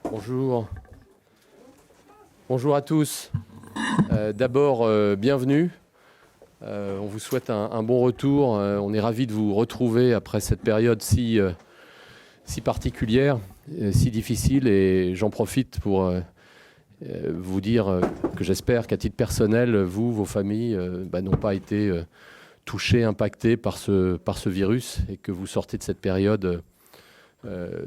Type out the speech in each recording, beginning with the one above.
Bonjour. Bonjour à tous. D'abord, bienvenue. On vous souhaite un bon retour. On est ravis de vous retrouver après cette période si particulière, si difficile. Et j'en profite pour vous dire que j'espère qu'à titre personnel, vous, vos familles, n'ont pas été touchés, impactés par ce virus et que vous sortez de cette période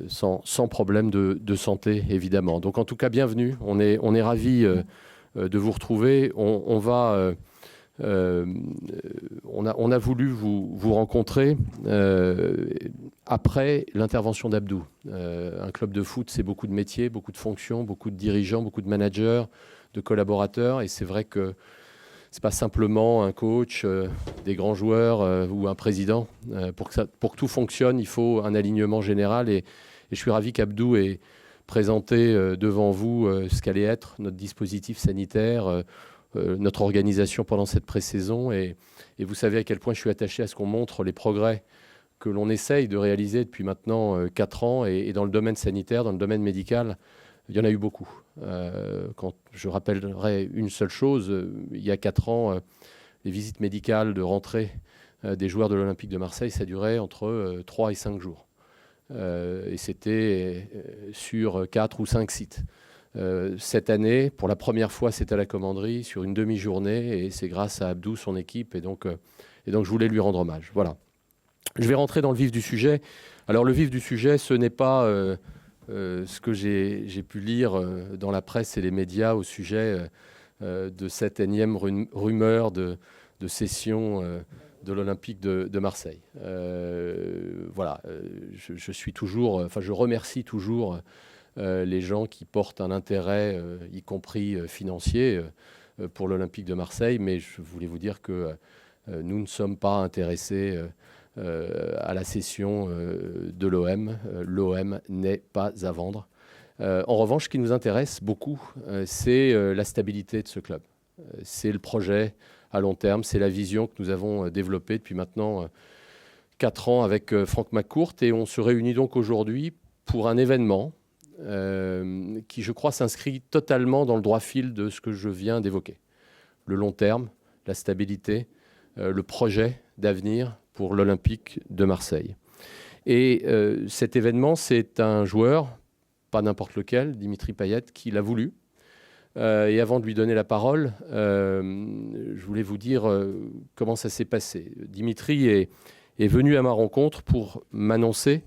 sans problème de santé, évidemment. Donc, en tout cas, bienvenue. On est ravis de vous retrouver. On a voulu vous rencontrer après l'intervention d'Abdou. Un club de foot, c'est beaucoup de métiers, beaucoup de fonctions, beaucoup de dirigeants, beaucoup de managers, de collaborateurs. Et c'est vrai que c'est pas simplement un coach, des grands joueurs ou un président. Pour que tout fonctionne, il faut un alignement général. Et je suis ravi qu'Abdou ait présenté devant vous ce qu'allait être notre dispositif sanitaire, notre organisation pendant cette pré-saison. Et vous savez à quel point je suis attaché à ce qu'on montre les progrès que l'on essaye de réaliser depuis maintenant 4 ans. Et dans le domaine sanitaire, dans le domaine médical, il y en a eu beaucoup. Quand je rappellerai une seule chose, il y a 4 ans, les visites médicales de rentrée des joueurs de l'Olympique de Marseille, ça durait entre 3 et 5 jours. Et c'était sur 4 ou 5 sites. Cette année, pour la première fois, c'est à la commanderie sur une demi-journée et c'est grâce à Abdou, son équipe. Et donc, je voulais lui rendre hommage. Voilà. Je vais rentrer dans le vif du sujet. Alors, le vif du sujet, ce n'est pas ce que j'ai pu lire dans la presse et les médias au sujet de cette énième rumeur de cession de l'Olympique de Marseille. Voilà. Je remercie toujours les gens qui portent un intérêt, y compris financier, pour l'Olympique de Marseille. Mais je voulais vous dire que nous ne sommes pas intéressés à la cession de l'OM. L'OM n'est pas à vendre. En revanche, ce qui nous intéresse beaucoup, c'est la stabilité de ce club. C'est le projet à long terme, c'est la vision que nous avons développée depuis maintenant 4 ans avec Franck McCourt. Et on se réunit donc aujourd'hui pour un événement qui, je crois, s'inscrit totalement dans le droit fil de ce que je viens d'évoquer. Le long terme, la stabilité, le projet d'avenir pour l'Olympique de Marseille. Et cet événement, c'est un joueur, pas n'importe lequel, Dimitri Payet, qui l'a voulu. Et avant de lui donner la parole, je voulais vous dire comment ça s'est passé. Dimitri est venu à ma rencontre pour m'annoncer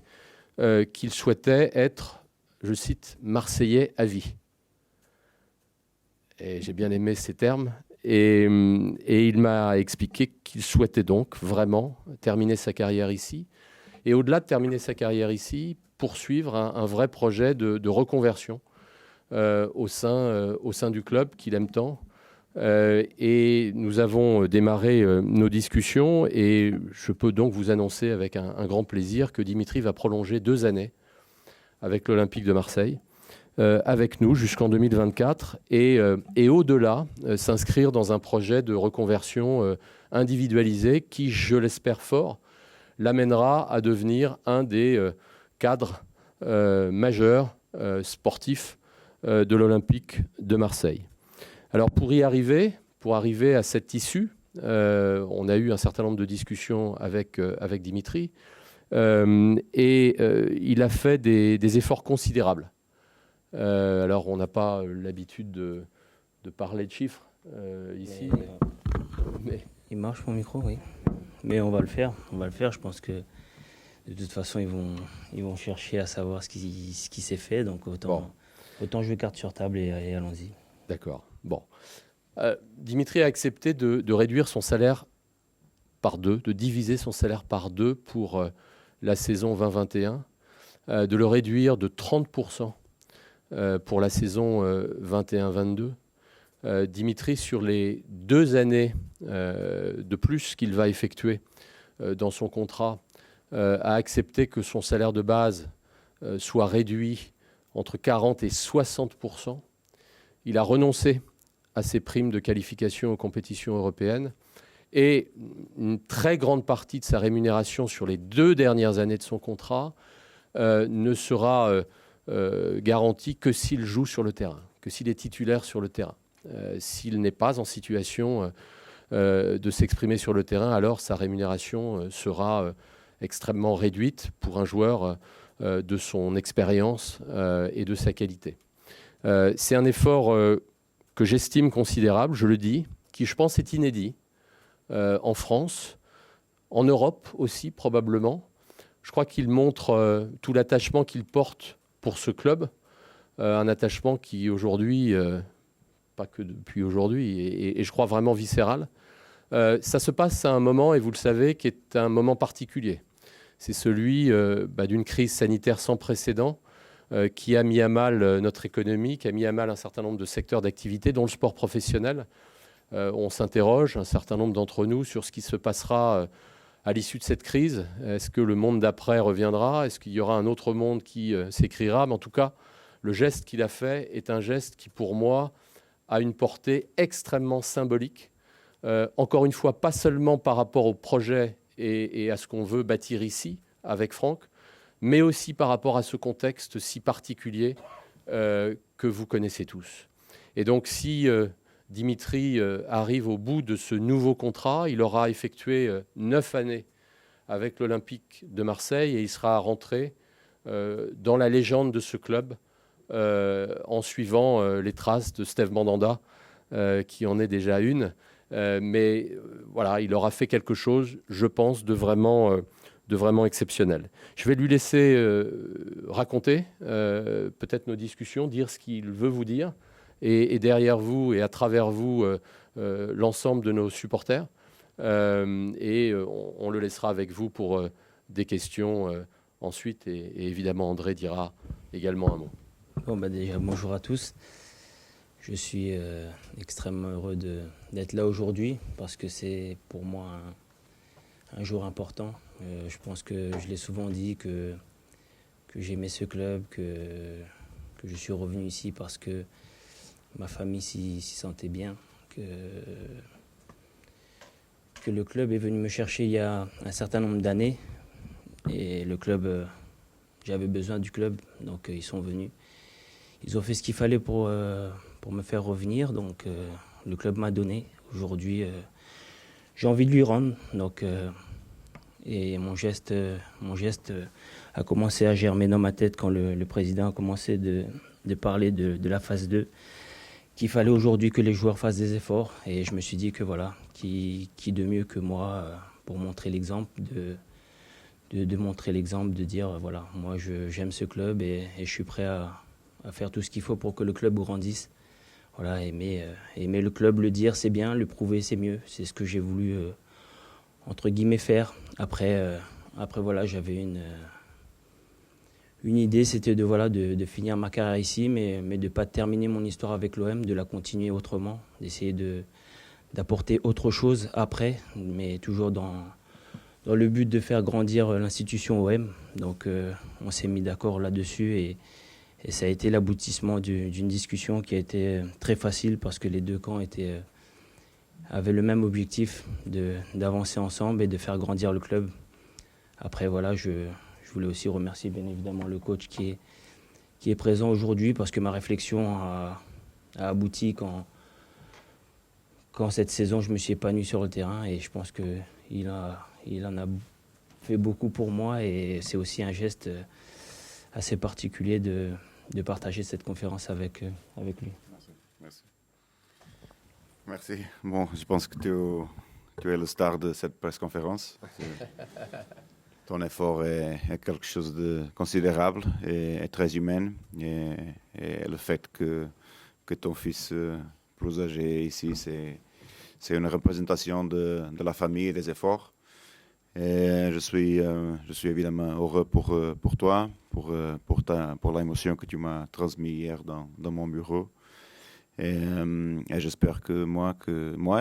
qu'il souhaitait être, je cite, Marseillais à vie. Et j'ai bien aimé ces termes. Et il m'a expliqué qu'il souhaitait donc vraiment terminer sa carrière ici. Et au-delà de terminer sa carrière ici, poursuivre un vrai projet de reconversion au sein du club qu'il aime tant. Et nous avons démarré nos discussions et je peux donc vous annoncer avec un grand plaisir que Dimitri va prolonger 2 années avec l'Olympique de Marseille, avec nous jusqu'en 2024 et au-delà, s'inscrire dans un projet de reconversion individualisé qui, je l'espère fort, l'amènera à devenir un des cadres majeurs sportifs de l'Olympique de Marseille. Alors pour arriver à cette issue, on a eu un certain nombre de discussions avec Dimitri et il a fait des efforts considérables. Alors on n'a pas l'habitude de parler de chiffres ici. Mais... Il marche mon micro, oui. Mais on va le faire. Je pense que de toute façon ils vont chercher à savoir ce qui s'est fait. Donc autant jouer carte sur table et allons-y. D'accord. Bon. Dimitri a accepté de réduire son salaire par 2, de diviser son salaire par 2 pour la saison 2021, de le réduire de 30% pour la saison 21-22. Dimitri, sur les 2 années de plus qu'il va effectuer dans son contrat, a accepté que son salaire de base soit réduit entre 40 et 60%. Il a renoncé à ses primes de qualification aux compétitions européennes Et une très grande partie de sa rémunération sur les 2 dernières années de son contrat ne sera garantie que s'il joue sur le terrain, que s'il est titulaire sur le terrain. S'il n'est pas en situation de s'exprimer sur le terrain, alors sa rémunération sera extrêmement réduite pour un joueur de son expérience et de sa qualité. C'est un effort que j'estime considérable, je le dis, qui je pense est inédit en France, en Europe aussi probablement. Je crois qu'il montre tout l'attachement qu'il porte pour ce club, un attachement qui aujourd'hui, pas que depuis aujourd'hui, et je crois vraiment viscéral. Ça se passe à un moment, et vous le savez, qui est un moment particulier. C'est celui d'une crise sanitaire sans précédent qui a mis à mal notre économie, qui a mis à mal un certain nombre de secteurs d'activité, dont le sport professionnel. On s'interroge, un certain nombre d'entre nous, sur ce qui se passera à l'issue de cette crise. Est-ce que le monde d'après reviendra? Est-ce qu'il y aura un autre monde qui s'écrira? Mais en tout cas, le geste qu'il a fait est un geste qui, pour moi, a une portée extrêmement symbolique. Encore une fois, pas seulement par rapport au projet et à ce qu'on veut bâtir ici avec Franck, mais aussi par rapport à ce contexte si particulier que vous connaissez tous. Et donc, si Dimitri arrive au bout de ce nouveau contrat, il aura effectué 9 années avec l'Olympique de Marseille et il sera rentré dans la légende de ce club en suivant les traces de Steve Mandanda, qui en est déjà une. Mais voilà, il aura fait quelque chose, je pense, de vraiment exceptionnel. Je vais lui laisser raconter peut-être nos discussions, dire ce qu'il veut vous dire, et derrière vous et à travers vous, l'ensemble de nos supporters. Et on le laissera avec vous pour des questions ensuite. Et évidemment, André dira également un mot. Bon, déjà, bonjour à tous. Je suis extrêmement heureux d'être là aujourd'hui parce que c'est pour moi un jour important. Je pense que je l'ai souvent dit que j'aimais ce club, que je suis revenu ici parce que ma famille s'y sentait bien, que le club est venu me chercher il y a un certain nombre d'années et le club, j'avais besoin du club, donc ils sont venus. Ils ont fait ce qu'il fallait pour me faire revenir, donc le club m'a donné. Aujourd'hui, j'ai envie de lui rendre, donc, et mon geste a commencé à germer dans ma tête quand le président a commencé de parler de la phase 2, qu'il fallait aujourd'hui que les joueurs fassent des efforts, et je me suis dit que voilà, qui de mieux que moi pour montrer l'exemple, de montrer l'exemple, de dire voilà, moi j'aime ce club et je suis prêt à faire tout ce qu'il faut pour que le club grandisse. Voilà, aimer le club, le dire c'est bien, le prouver c'est mieux. C'est ce que j'ai voulu entre guillemets faire. Après voilà, j'avais une idée, c'était de finir ma carrière ici, mais de ne pas terminer mon histoire avec l'OM, de la continuer autrement, d'essayer d'apporter autre chose après, mais toujours dans le but de faire grandir l'institution OM. Donc on s'est mis d'accord là-dessus et ça a été l'aboutissement d'une discussion qui a été très facile parce que les deux camps avaient le même objectif d'avancer ensemble et de faire grandir le club. Après voilà, je voulais aussi remercier bien évidemment le coach qui est présent aujourd'hui parce que ma réflexion a abouti quand cette saison je me suis épanoui sur le terrain et je pense qu'il en a fait beaucoup pour moi et c'est aussi un geste assez particulier de partager cette conférence avec lui. Merci. Bon, je pense que tu es le star de cette presse-conférence. Ton effort est quelque chose de considérable et très humain. Et le fait que ton fils plus âgé ici, c'est une représentation de la famille et des efforts. Et je suis évidemment heureux pour toi, pour l'émotion que tu m'as transmise hier dans mon bureau. Et j'espère que moi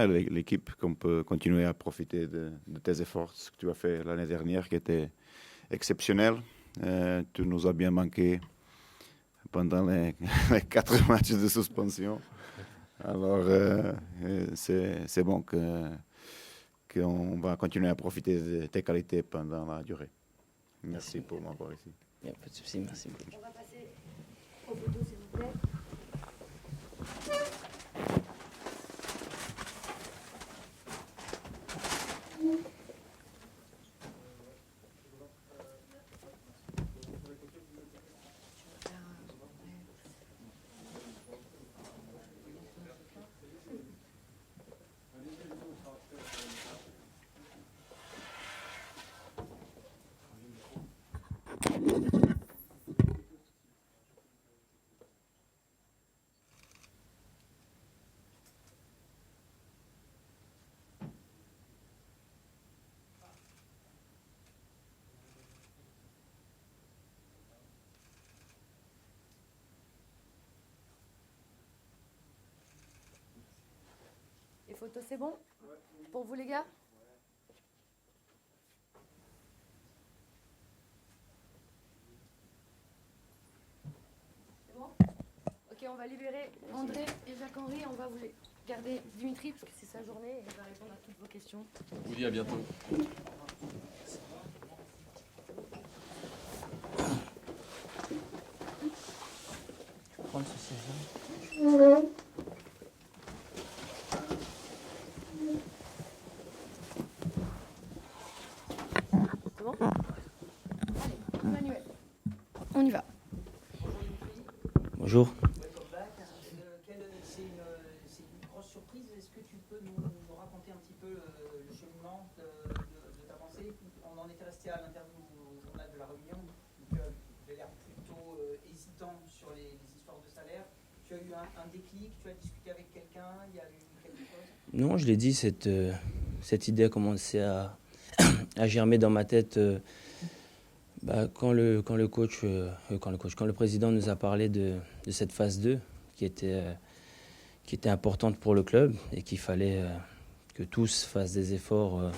et l'équipe, qu'on peut continuer à profiter de tes efforts, ce que tu as fait l'année dernière, qui était exceptionnel. Tu nous as bien manqué pendant les 4 matchs de suspension. Alors, c'est bon qu'on va continuer à profiter de tes qualités pendant la durée. Merci pour m'avoir ici. Il n'y a pas de souci, merci beaucoup. On va passer aux photos, s'il vous plaît. Les photos, c'est bon? Pour vous, les gars? C'est bon? Ok, on va libérer André et Jacques-Henri. On va vous les garder Dimitri, parce que c'est sa journée et il va répondre à toutes vos questions. On vous dit à bientôt. Je vais prendre ce siège-là. C'est bon? Allez, Emmanuel, on y va. Bonjour. C'est une grosse surprise. Est-ce que tu peux nous raconter un petit peu le cheminement de ta pensée? On en était resté à l'interview au journal de la Réunion. Tu avais l'air plutôt hésitant sur les histoires de salaire. Tu as eu un déclic, tu as discuté avec quelqu'un, il y a eu quelque chose? Non, je l'ai dit, cette idée a commencé à germer dans ma tête quand le président nous a parlé de cette phase 2 qui était importante pour le club et qu'il fallait que tous fassent des efforts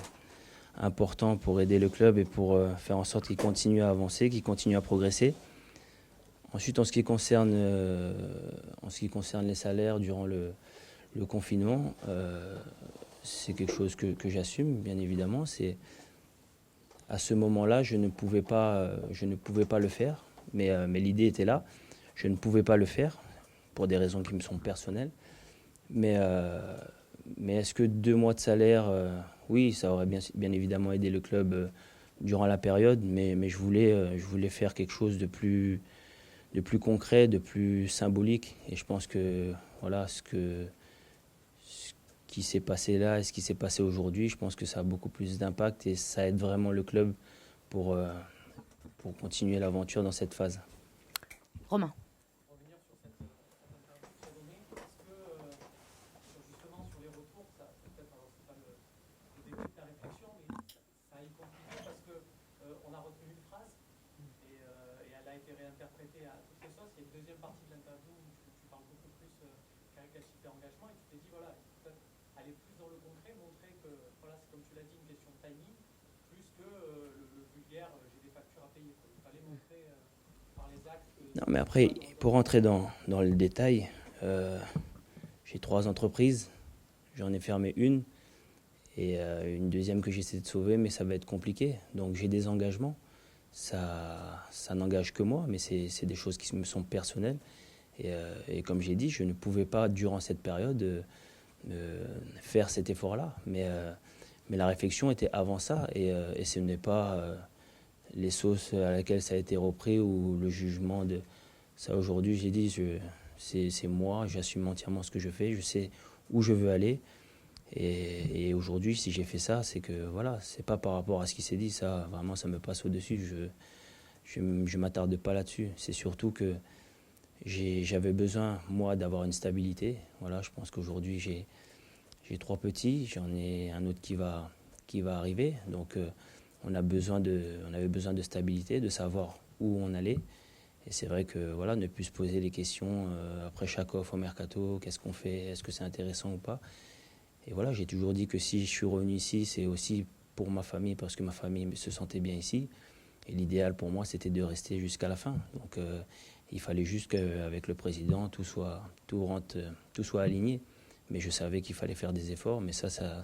importants pour aider le club et pour faire en sorte qu'il continue à avancer, qu'il continue à progresser. Ensuite, en ce qui concerne les salaires durant le confinement, c'est quelque chose que j'assume, bien évidemment. À ce moment-là, je ne pouvais pas le faire, mais l'idée était là. Je ne pouvais pas le faire pour des raisons qui me sont personnelles. Mais est-ce que 2 mois de salaire, oui, ça aurait bien évidemment aidé le club durant la période, mais je voulais faire quelque chose de plus concret, de plus symbolique. Et je pense que voilà, ce qui s'est passé là et ce qui s'est passé aujourd'hui, je pense que ça a beaucoup plus d'impact et ça aide vraiment le club pour continuer l'aventure dans cette phase. Romain. Revenir sur cette interview très donnée, est-ce que justement sur les retours, ça peut-être, alors c'est pas le début de ta réflexion, mais ça a y contribué parce que on a retenu une phrase et elle a été réinterprétée à toutes les sauces. Il y a une deuxième partie de l'interview où tu parles beaucoup plus caricatif et engagement et tu t'es dit voilà, peut-être aller plus dans le concret, montrer que voilà, c'est comme tu l'as dit, une question de timing, plus que le vulgaire, j'ai des factures à payer. Il fallait montrer par les actes. Non, mais après, pour rentrer dans le détail, j'ai 3 entreprises, j'en ai fermé une et une deuxième que j'essaie de sauver, mais ça va être compliqué. Donc j'ai des engagements, ça n'engage que moi, mais c'est des choses qui me sont personnelles. Et comme j'ai dit, je ne pouvais pas, durant cette période, faire cet effort-là. Mais la réflexion était avant ça, et ce n'est pas les sauces à laquelle ça a été repris ou le jugement de ça. Aujourd'hui, j'ai dit, c'est moi, j'assume entièrement ce que je fais, je sais où je veux aller. Et aujourd'hui, si j'ai fait ça, c'est que voilà, c'est pas par rapport à ce qui s'est dit, ça vraiment ça me passe au-dessus. Je m'attarde pas là-dessus. C'est surtout que j'avais besoin, moi, d'avoir une stabilité. Voilà, je pense qu'aujourd'hui, j'ai 3 petits, j'en ai un autre qui va arriver. Donc, on avait besoin de stabilité, de savoir où on allait. Et c'est vrai que voilà, ne plus se poser les questions après chaque offre au mercato, qu'est-ce qu'on fait, est-ce que c'est intéressant ou pas. Et voilà, j'ai toujours dit que si je suis revenu ici, c'est aussi pour ma famille, parce que ma famille se sentait bien ici. Et l'idéal pour moi, c'était de rester jusqu'à la fin. Donc, il fallait juste qu'avec le président, tout soit aligné. Mais je savais qu'il fallait faire des efforts, mais ça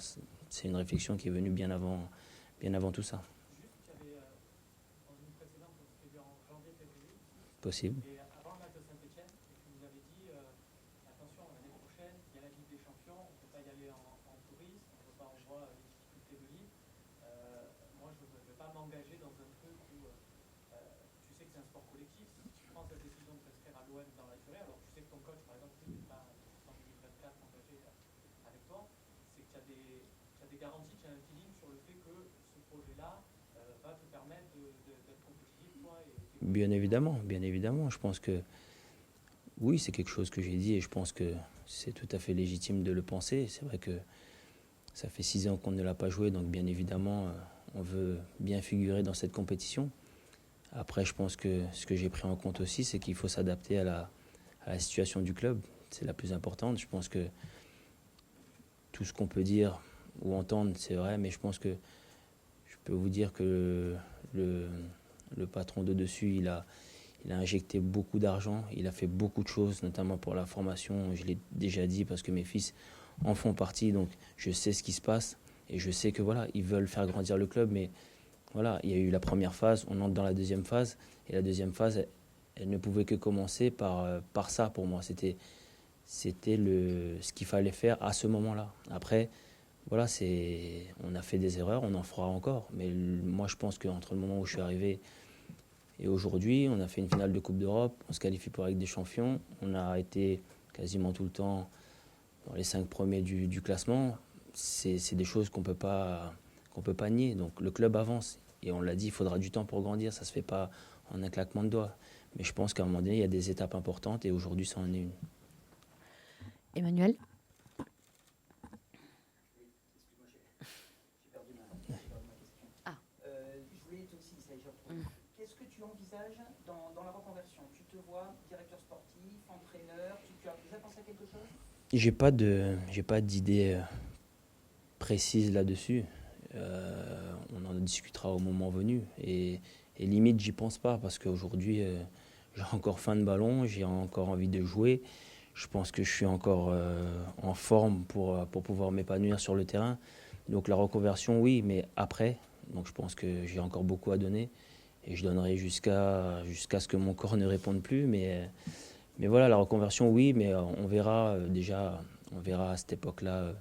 c'est une réflexion qui est venue bien avant tout ça. Juste, il y avait dans une précédente, c'était en janvier-février, Possible. et avant le match de Saint-Etienne, et tu nous avais dit attention, l'année prochaine, il y a la Ligue des Champions, on ne peut pas y aller en touriste, on voit les difficultés de Lille. Moi, je ne vais pas m'engager dans un truc où tu sais que c'est un sport collectif. Si tu prends cette décision de t'inscrire à l'OM dans la durée, alors tu sais que ton coach, par exemple, n'est pas en 2024 engagé avec toi, c'est que tu as des garanties, tu as un feeling sur le fait que ce projet-là va te permettre d'être compétitif, toi. Bien évidemment, bien évidemment. Je pense que oui, c'est quelque chose que j'ai dit et je pense que c'est tout à fait légitime de le penser. C'est vrai que ça fait 6 ans qu'on ne l'a pas joué, donc bien évidemment, on veut bien figurer dans cette compétition. Après, je pense que ce que j'ai pris en compte aussi, c'est qu'il faut s'adapter à la situation du club. C'est la plus importante. Je pense que tout ce qu'on peut dire ou entendre, c'est vrai, mais je pense que je peux vous dire que le patron de dessus, il a injecté beaucoup d'argent, il a fait beaucoup de choses, notamment pour la formation. Je l'ai déjà dit parce que mes fils en font partie, donc je sais ce qui se passe et je sais que voilà, ils veulent faire grandir le club, mais voilà, il y a eu la première phase, on entre dans la deuxième phase et la deuxième phase, elle ne pouvait que commencer par ça pour moi. C'était ce qu'il fallait faire à ce moment-là. Après, voilà, on a fait des erreurs, on en fera encore, mais moi je pense qu'entre le moment où je suis arrivé et aujourd'hui, on a fait une finale de Coupe d'Europe, on se qualifie pour la Ligue des Champions, on a été quasiment tout le temps dans les 5 premiers du classement. C'est des choses qu'on peut pas nier. Donc le club avance et on l'a dit, il faudra du temps pour grandir, ça se fait pas en un claquement de doigts. Mais je pense qu'à un moment donné, il y a des étapes importantes et aujourd'hui, ça en est une. Emmanuel. Ah. Je voulais aussi, qu'est-ce que tu envisages dans la reconversion? Tu te vois directeur sportif, entraîneur, tu as déjà pensé à quelque chose? J'ai pas d'idée précise là-dessus. On en discutera au moment venu. Et limite, j'y pense pas parce qu'aujourd'hui, j'ai encore faim de ballon, j'ai encore envie de jouer. Je pense que je suis encore en forme pour pouvoir m'épanouir sur le terrain. Donc la reconversion, oui, mais après. Donc je pense que j'ai encore beaucoup à donner. Et je donnerai jusqu'à ce que mon corps ne réponde plus. Mais voilà, la reconversion, oui, mais on verra déjà, on verra à cette époque-là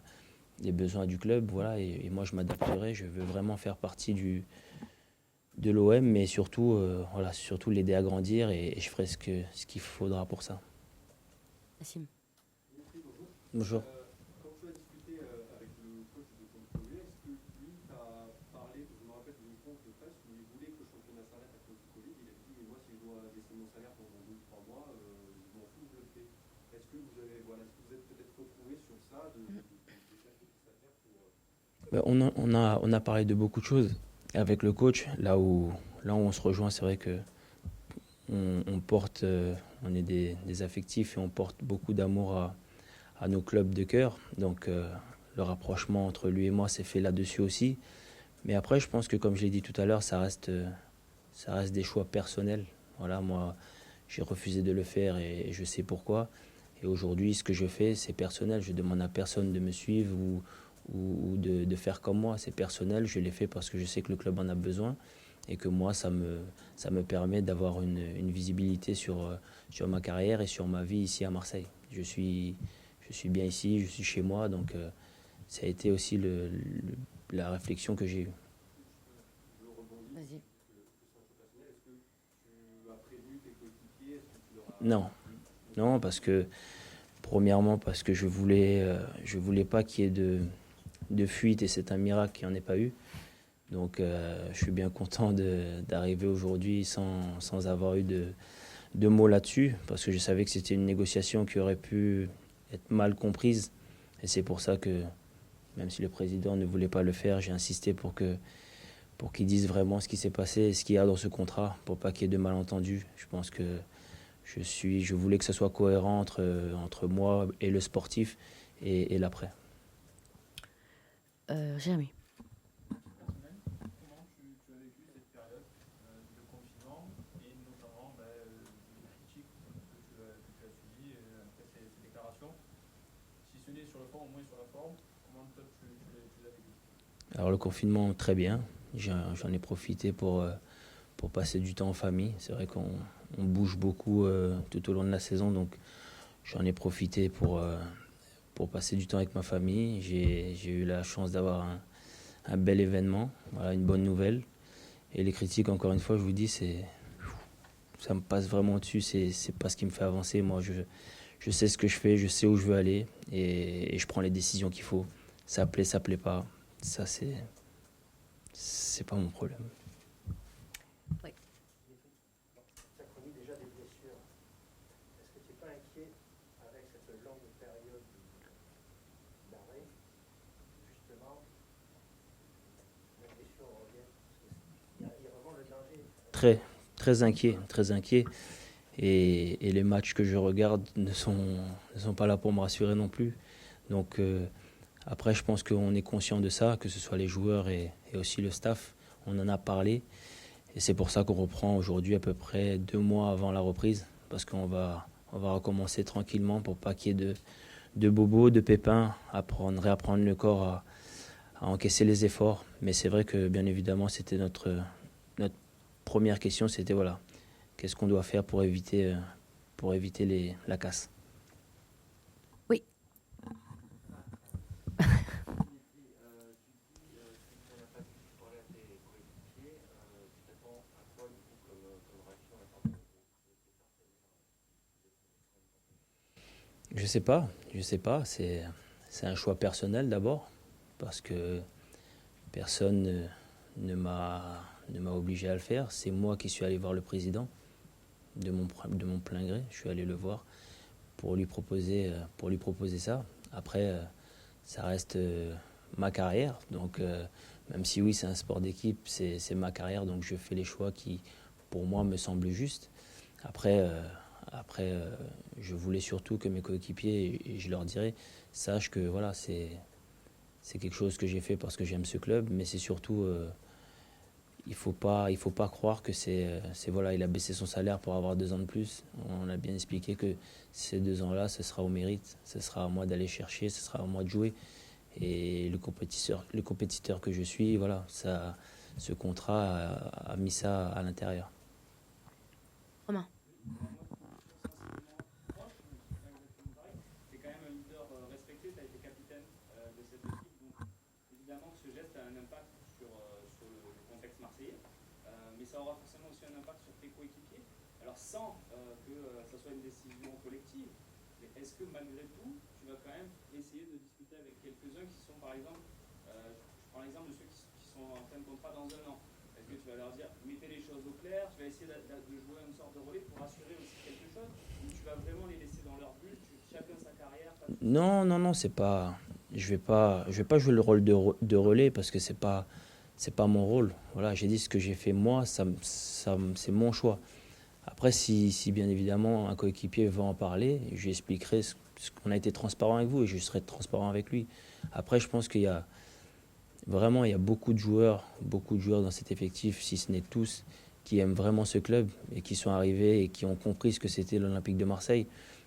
les besoins du club. Voilà, et moi, je m'adapterai. Je veux vraiment faire partie de l'OM, mais surtout, voilà, surtout l'aider à grandir et je ferai ce qu'il faudra pour ça. Nassim. Bonjour. Quand tu as discuté avec le coach de ton projet, est-ce que lui t'a parlé, je me rappelle d'une conférence de presse où il voulait que le championnat s'arrête à cause du Covid, il a dit mais moi si je dois laisser mon salaire pendant 2 ou 3 mois, je m'en fous, je le fais. Est-ce que vous avez, voilà, est-ce que vous êtes peut-être retrouvé sur ça, de chercher des affaires pour... On a parlé de beaucoup de choses avec le coach. Là où on se rejoint, c'est vrai que on porte, on est des affectifs et on porte beaucoup d'amour à nos clubs de cœur. Donc le rapprochement entre lui et moi s'est fait là-dessus aussi. Mais après, je pense que comme je l'ai dit tout à l'heure, ça reste des choix personnels. Voilà, moi, j'ai refusé de le faire et je sais pourquoi. Et aujourd'hui, ce que je fais, c'est personnel. Je demande à personne de me suivre ou de faire comme moi. C'est personnel. Je l'ai fait parce que je sais que le club en a besoin et que moi, ça me permet d'avoir une visibilité sur ma carrière et sur ma vie ici à Marseille. Je suis bien ici, je suis chez moi, donc ça a été aussi la réflexion que j'ai eue. Vas-y. Non, parce que premièrement parce que je voulais pas qu'il y ait de fuite et c'est un miracle qu'il n'y en ait pas eu. Donc je suis bien content d'arriver aujourd'hui sans avoir eu de mots là-dessus parce que je savais que c'était une négociation qui aurait pu être mal comprise et c'est pour ça que même si le président ne voulait pas le faire, j'ai insisté pour qu'il dise vraiment ce qui s'est passé et ce qu'il y a dans ce contrat pour pas qu'il y ait de malentendus. Je pense que je voulais que ce soit cohérent entre moi et le sportif et l'après. Jérémy. Comment tu as vécu cette période de confinement et notamment les critiques que tu as subies après ces déclarations? Si ce n'est sur le fond, au moins sur la forme, comment toi tu l'as vécu? Alors le confinement, très bien. J'en ai profité pour passer du temps en famille. C'est vrai qu'on bouge beaucoup tout au long de la saison, donc j'en ai profité pour passer du temps avec ma famille. J'ai eu la chance d'avoir un bel événement, voilà, une bonne nouvelle. Et les critiques, encore une fois, je vous dis, ça me passe vraiment dessus. C'est pas ce qui me fait avancer. Moi, je sais ce que je fais, je sais où je veux aller et je prends les décisions qu'il faut. Ça plaît pas. Ça, c'est pas mon problème. Tu as connu déjà des blessures. Est-ce que tu n'es pas inquiet avec cette longue période d'arrêt, justement, la blessure revient? Il y a vraiment le danger. Très inquiet, très inquiet. Et les matchs que je regarde ne sont pas là pour me rassurer non plus. Donc après, je pense qu'on est conscient de ça, que ce soit les joueurs et aussi le staff. On en a parlé. Et c'est pour ça qu'on reprend aujourd'hui à peu près 2 mois avant la reprise. Parce qu'on va recommencer tranquillement pour pas qu'il y ait de bobos, de pépins, réapprendre le corps à encaisser les efforts. Mais c'est vrai que bien évidemment, c'était notre première question, c'était voilà, qu'est-ce qu'on doit faire pour éviter la casse. Oui. Je sais pas, c'est un choix personnel d'abord, parce que personne ne m'a obligé à le faire. C'est moi qui suis allé voir le président de mon plein gré. Je suis allé le voir pour lui proposer ça. Après, ça reste ma carrière, donc même si oui, c'est un sport d'équipe, c'est ma carrière, donc je fais les choix qui, pour moi, me semblent justes. Après, je voulais surtout que mes coéquipiers, et je leur dirais, sachent que voilà, c'est quelque chose que j'ai fait parce que j'aime ce club, mais c'est surtout, il faut pas croire que voilà, il a baissé son salaire pour avoir 2 ans de plus. On a bien expliqué que ces 2 ans-là, ce sera au mérite, ce sera à moi d'aller chercher, ce sera à moi de jouer. Et le compétiteur que je suis, voilà, ce contrat a mis ça à l'intérieur. Romain. C'est quand même un leader respecté, tu as été capitaine de cette équipe, donc évidemment que ce geste a un impact sur le contexte marseillais, mais ça aura forcément aussi un impact sur tes coéquipiers. Alors sans que ça soit une décision collective, mais est-ce que malgré tout, tu vas quand même essayer de discuter avec quelques-uns qui sont par exemple, je prends l'exemple de ceux qui sont en fin de contrat dans 1 an. Est-ce que tu vas leur dire, mettez les choses au clair, tu vas essayer de jouer une sorte de relais pour assurer aussi quelque chose, ou tu vas vraiment les laisser dans leur bulle, chacun sa carrière? Non, c'est pas. Je vais pas jouer le rôle de relais parce que c'est pas mon rôle. Voilà, j'ai dit ce que j'ai fait moi, c'est mon choix. Après, si bien évidemment un coéquipier veut en parler, je lui expliquerai ce qu'on a été transparent avec vous et je serai transparent avec lui. Après, je pense qu'il y a beaucoup de joueurs dans cet effectif, si ce n'est tous, qui aiment vraiment ce club et qui sont arrivés et qui ont compris ce que c'était l'Olympique de Marseille.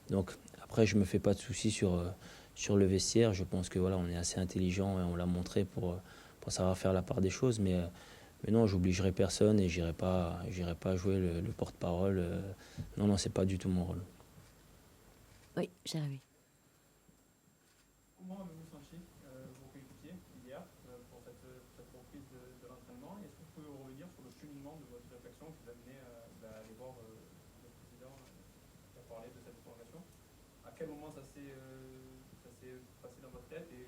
Donc après, je me fais pas de soucis sur le vestiaire. Je pense que voilà, on est assez intelligent et on l'a montré pour savoir faire la part des choses. Mais non, j'obligerai personne et j'irai pas jouer le porte-parole. Non, c'est pas du tout mon rôle. Oui, Jérémy. Comment avez-vous senti vos coéquipiers hier pour cette reprise de l'entraînement? Est-ce que vous pouvez revenir sur le cheminement de votre réflexion qui vous a mené à aller voir le président qui a parlé de cette prolongation? À quel moment ça s'est passé dans votre tête et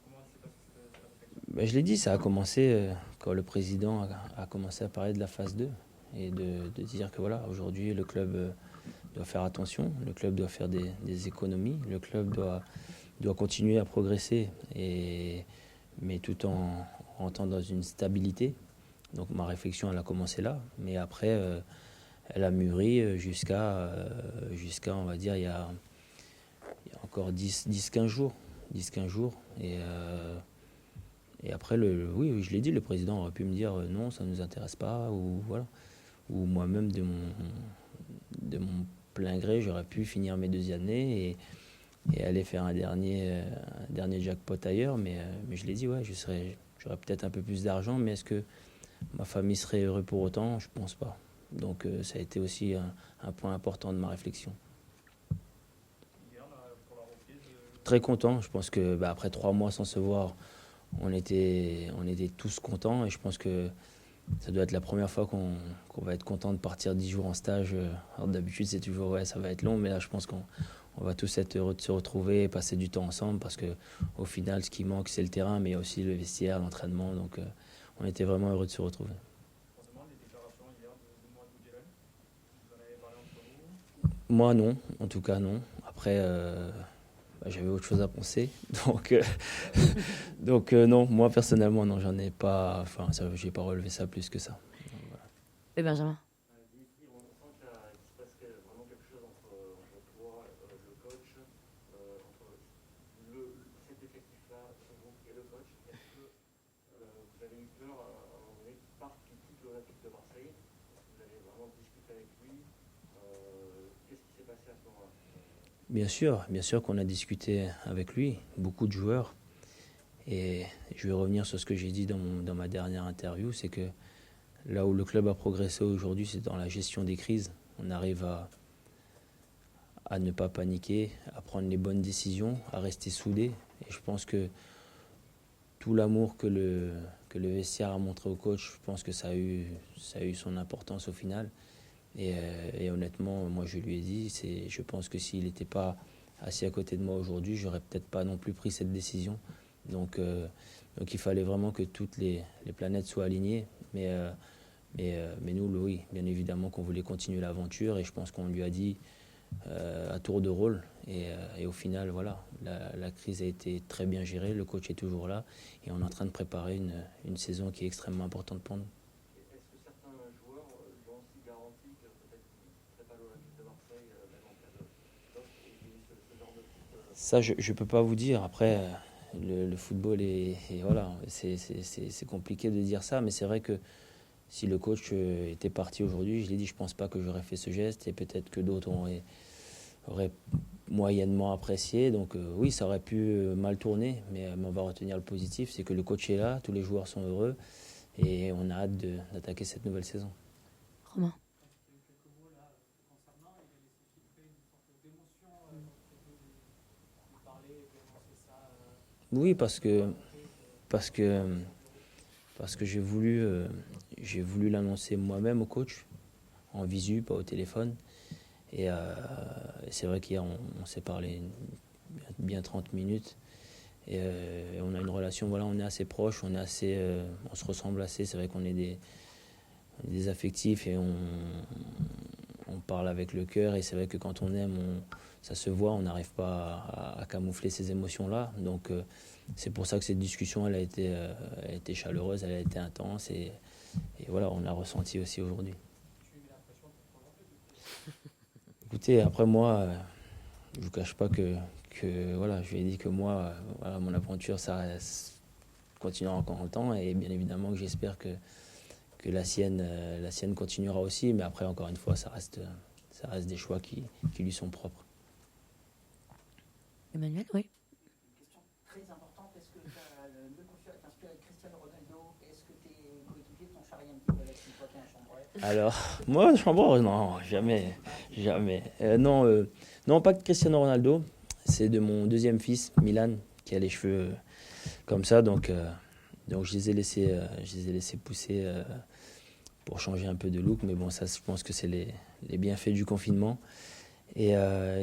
comment s'est passée cette réflexion? Je l'ai dit, ça a commencé quand le président a commencé à parler de la phase 2 et de dire que voilà, aujourd'hui le club doit faire attention, le club doit faire des économies, le club doit continuer à progresser, mais tout en rentrant dans une stabilité. Donc ma réflexion, elle a commencé là, mais après, elle a mûri jusqu'à, on va dire, il y a encore 10-15 jours. 10-15 jours. Et après, oui, je l'ai dit, le président aurait pu me dire non, ça ne nous intéresse pas, ou voilà. Ou moi-même, de mon plein gré, j'aurais pu finir mes 2 années et aller faire un dernier jackpot ailleurs. Mais je l'ai dit, ouais, j'aurais peut-être un peu plus d'argent, mais est-ce que ma famille serait heureuse pour autant? Je pense pas. Donc ça a été aussi un point important de ma réflexion. Très content. Je pense que après 3 mois sans se voir, on était tous contents et je pense que ça doit être la première fois qu'on va être content de partir 10 jours en stage. Alors d'habitude c'est toujours ouais, ça va être long, mais là je pense qu'on va tous être heureux de se retrouver et passer du temps ensemble parce que au final ce qui manque c'est le terrain, mais il y a aussi le vestiaire, l'entraînement. Donc on était vraiment heureux de se retrouver. Moi non, en tout cas non. Après j'avais autre chose à penser, donc non, moi personnellement non, j'en ai pas, enfin j'ai pas relevé ça plus que ça. Donc, voilà. Et Benjamin. Dimitri, on sent qu'il se passe vraiment quelque chose entre toi, le coach, entre cet effectif-là, vous et le coach. Est-ce que vous avez eu peur à un moment donné qu'il parte, qu'il quitte l'Olympique de Marseille? Est-ce que vous avez vraiment discuté avec lui? Qu'est-ce qui s'est passé à ce moment-là? Bien sûr qu'on a discuté avec lui, beaucoup de joueurs. Et je vais revenir sur ce que j'ai dit dans ma dernière interview, c'est que là où le club a progressé aujourd'hui, c'est dans la gestion des crises. On arrive à ne pas paniquer, à prendre les bonnes décisions, à rester soudés. Et je pense que tout l'amour que le vestiaire a montré au coach, je pense que ça a eu son importance au final. Et honnêtement, moi je lui ai dit, je pense que s'il n'était pas assis à côté de moi aujourd'hui, j'aurais peut-être pas non plus pris cette décision. Donc il fallait vraiment que toutes les planètes soient alignées. Mais nous, oui, bien évidemment qu'on voulait continuer l'aventure et je pense qu'on lui a dit à tour de rôle. Et au final, voilà, la crise a été très bien gérée, le coach est toujours là et on est en train de préparer une saison qui est extrêmement importante pour nous. Est-ce que certains joueurs l'ont aussi garanti que peut-être qu'ils ne quiteraient pas l'Olympique de Marseille, même en cas d'offre, et ce genre de truc Ça, je ne peux pas vous dire. Après, le football et voilà, c'est compliqué de dire ça, mais c'est vrai que si le coach était parti aujourd'hui, je l'ai dit, je ne pense pas que j'aurais fait ce geste et peut-être que d'autres auraient moyennement apprécié. Donc oui, ça aurait pu mal tourner, mais on va retenir le positif, c'est que le coach est là, tous les joueurs sont heureux et on a hâte d'attaquer cette nouvelle saison. Romain. Quelques mots là concernant, il a laissé filtrer une sorte d'émotion de parler et de lancer ça. Oui, parce que j'ai voulu l'annoncer moi-même au coach, en visu, pas au téléphone. Et c'est vrai qu'hier, on s'est parlé bien 30 minutes. Et on a une relation, voilà, on est assez proches, on se ressemble assez. C'est vrai qu'on est des affectifs et on parle avec le cœur. Et c'est vrai que quand on aime, ça se voit, on n'arrive pas à camoufler ces émotions-là. Donc c'est pour ça que cette discussion, elle a été chaleureuse, elle a été intense. Et voilà, on l'a ressenti aussi aujourd'hui. Écoutez, après moi, je ne vous cache pas que voilà, je lui ai dit que moi, voilà, mon aventure, ça continuera encore longtemps. Et bien évidemment que j'espère que la sienne continuera aussi. Mais après, encore une fois, ça reste des choix qui lui sont propres. Emmanuel, oui. Une question très importante, est-ce que tu as le confiance avec Cristiano Ronaldo? Est-ce que tes coéquipiers t'ont charrié un petit peu là-dessus, toi qui es un chambreur? Alors, moi, chambreur, non, jamais. Non, pas que Cristiano Ronaldo. C'est de mon deuxième fils, Milan, qui a les cheveux comme ça. Donc je les ai laissés pousser pour changer un peu de look. Mais bon, ça, je pense que c'est les bienfaits du confinement. Et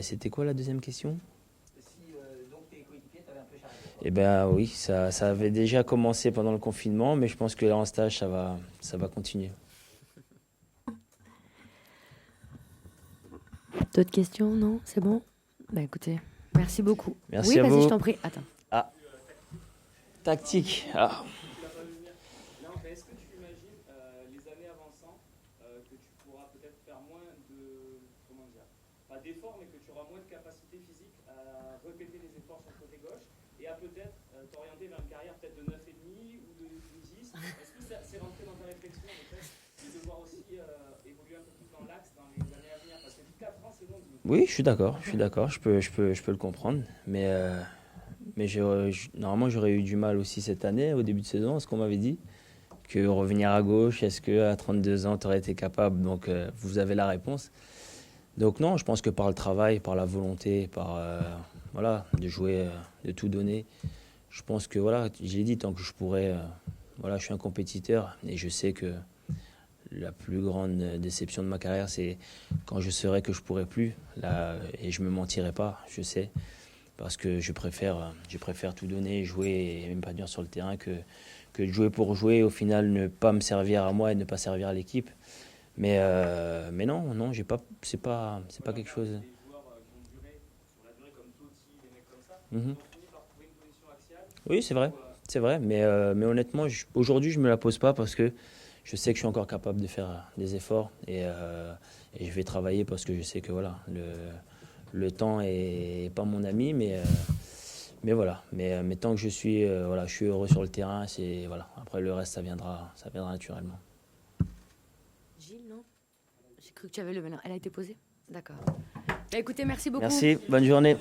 c'était quoi la deuxième question? Si donc tes coéquipiers t'avaient un peu charrié? Eh bien oui, ça avait déjà commencé pendant le confinement, mais je pense que là en stage, ça va continuer. D'autres questions? Non? C'est bon? Bah écoutez, merci beaucoup. Merci oui, à vas-y, vous. je t'en prie. Attends. Tactique. Ah. Non, mais est-ce que tu imagines les années avançant que tu pourras peut-être faire moins pas d'efforts, mais que tu auras moins de capacité physique à répéter les efforts sur le côté gauche et à peut-être t'orienter vers une carrière peut-être de 9,5 ou de 10? Est-ce que c'est rentré dans ta réflexion peut-être de devoir aussi évoluer un peu plus dans l'axe dans les années à venir? Parce que 4 ans, c'est long. Oui, je suis d'accord. Je peux le comprendre. Mais mais normalement j'aurais eu du mal aussi cette année, au début de saison, ce qu'on m'avait dit. Que revenir à gauche, est-ce qu'à 32 ans, tu aurais été capable? Donc, vous avez la réponse. Donc non, je pense que par le travail, par la volonté, par voilà, de jouer, de tout donner, je pense que voilà, j'ai dit, tant que je pourrais, voilà, je suis un compétiteur et je sais que la plus grande déception de ma carrière, c'est quand je saurais que je pourrais plus, là, et je me mentirais pas, je sais, parce que je préfère tout donner, jouer et même pas dire sur le terrain que de jouer pour jouer, au final ne pas me servir à moi et ne pas servir à l'équipe. Mais non, c'est pas quelque chose. Des joueurs qui ont duré, sur la durée comme Totti, des mecs comme ça, Mhm. ils ont fini par trouver une position axiale. Oui, c'est vrai. Mais honnêtement, aujourd'hui, je me la pose pas parce que je sais que je suis encore capable de faire des efforts et je vais travailler parce que je sais que voilà, le temps est pas mon ami, mais voilà. Mais tant que je suis heureux sur le terrain, c'est voilà. Après le reste, ça viendra naturellement. Gilles, non? J'ai cru que tu avais levé. Elle a été posée? D'accord. Bah, écoutez, merci beaucoup. Merci, bonne journée.